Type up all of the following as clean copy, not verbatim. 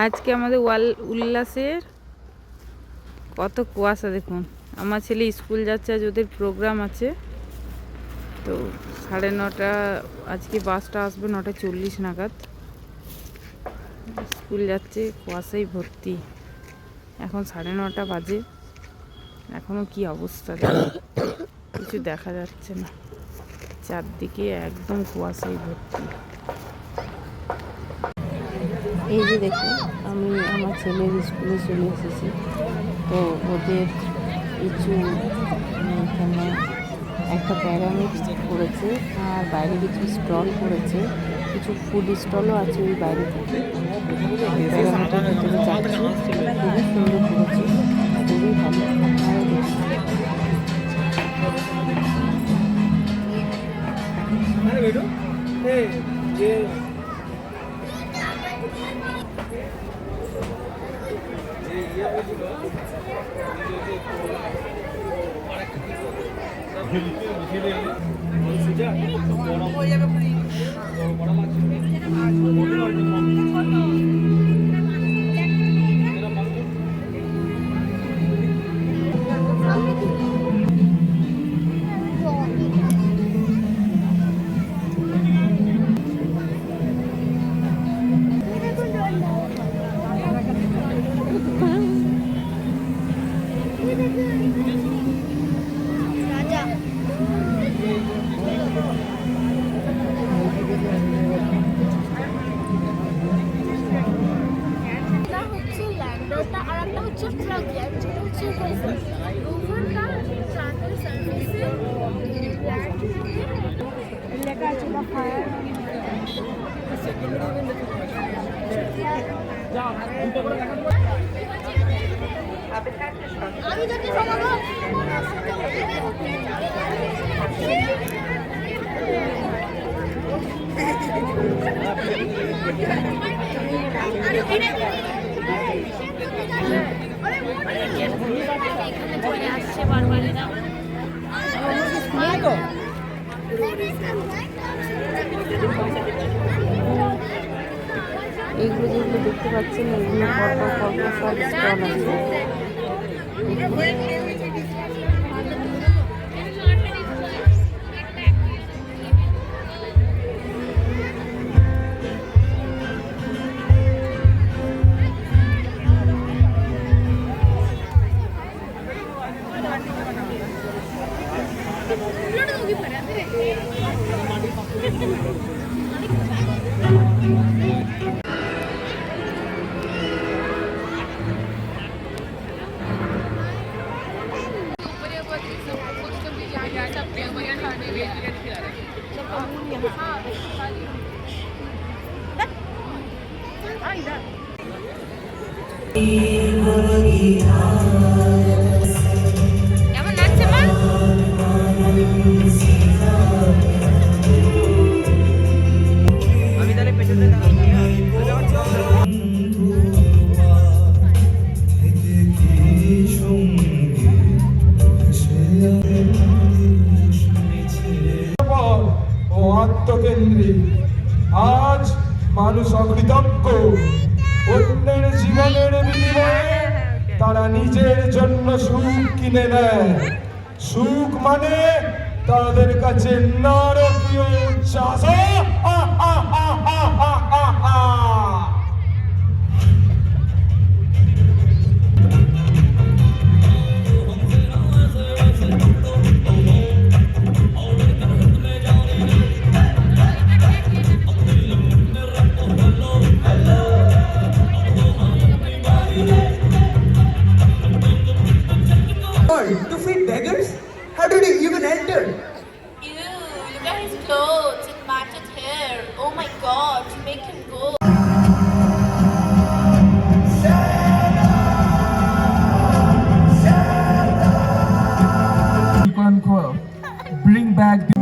আজকে আমাদের উল্লাসের কত কুয়াশা দেখুন। আমার ছেলে স্কুল যাচ্ছে, আজ ওদের প্রোগ্রাম আছে। তো 9:30 আজকে বাসটা আসবে 9:40 নাগাদ। স্কুল যাচ্ছে, কুয়াশাই ভর্তি। এখন 9:30 বাজে, এখনও কি অবস্থা কিছু দেখা যাচ্ছে না, চারদিকে একদম কুয়াশাই ভর্তি। এই যে দেখুন, আমি আমার ছেলের স্কুলে চলে এসেছি। তো ওদের কিছু এখানে একটা প্যারামিড করেছে, আর বাইরে কিছু স্টল করেছে, কিছু ফুড স্টলও আছে ওই বাইরে থেকে। প্যারামিডের ভিতরে যাচ্ছি, খুবই সুন্দর করেছে, খুবই ভালো। আপনারাও দেখুন। এইগুলো যেগুলো দেখতে পাচ্ছেন, এগুলো পরপর সব স্টল আছে। আজ মানুষ অকৃতজ্ঞ। অন্যের জীবনের বিনিময়ে তারা নিজের জন্য সুখ কিনে নেয়। সুখ মানে তাদের কাছে নারকীয় উচ্ছ্বাস। To feed beggars? How did you even enter? Ew, look at his clothes and match his hair. Oh my god, to make him go. Bring back the...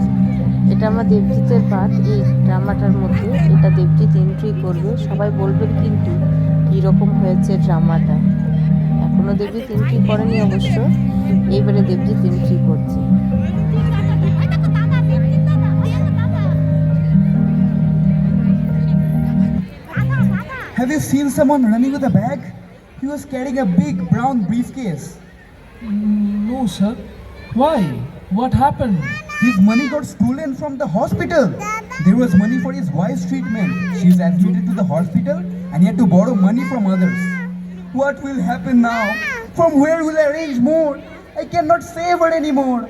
এটা আমার দেবজিতের পাঠ। এই ড্রামাটার মধ্যে এটা দেবজিৎ এন্ট্রি করবে। সবাই বলবেন কিন্তু কীরকম হয়েছে ড্রামাটা। এখনও দেবজিৎ এন্ট্রি করেনি অবশ্য, এইবারে দেবজিৎ এন্ট্রি করছে। Have you seen someone running with a bag? He was carrying a big brown briefcase. No, sir. Why? What happened? His money got stolen from the hospital. There was money for his wife's treatment. She's admitted to the hospital and he had to borrow money from others. What will happen now? From where will I arrange more? I cannot save her anymore.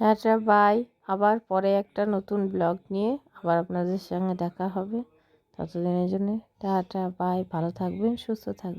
Tata bye, আবার পরে একটা নতুন blog নিয়ে আবার আপনাদের সঙ্গে দেখা হবে। ততদিনের জন্য টাটা বাই, ভালো থাকবেন, সুস্থ থাকবেন।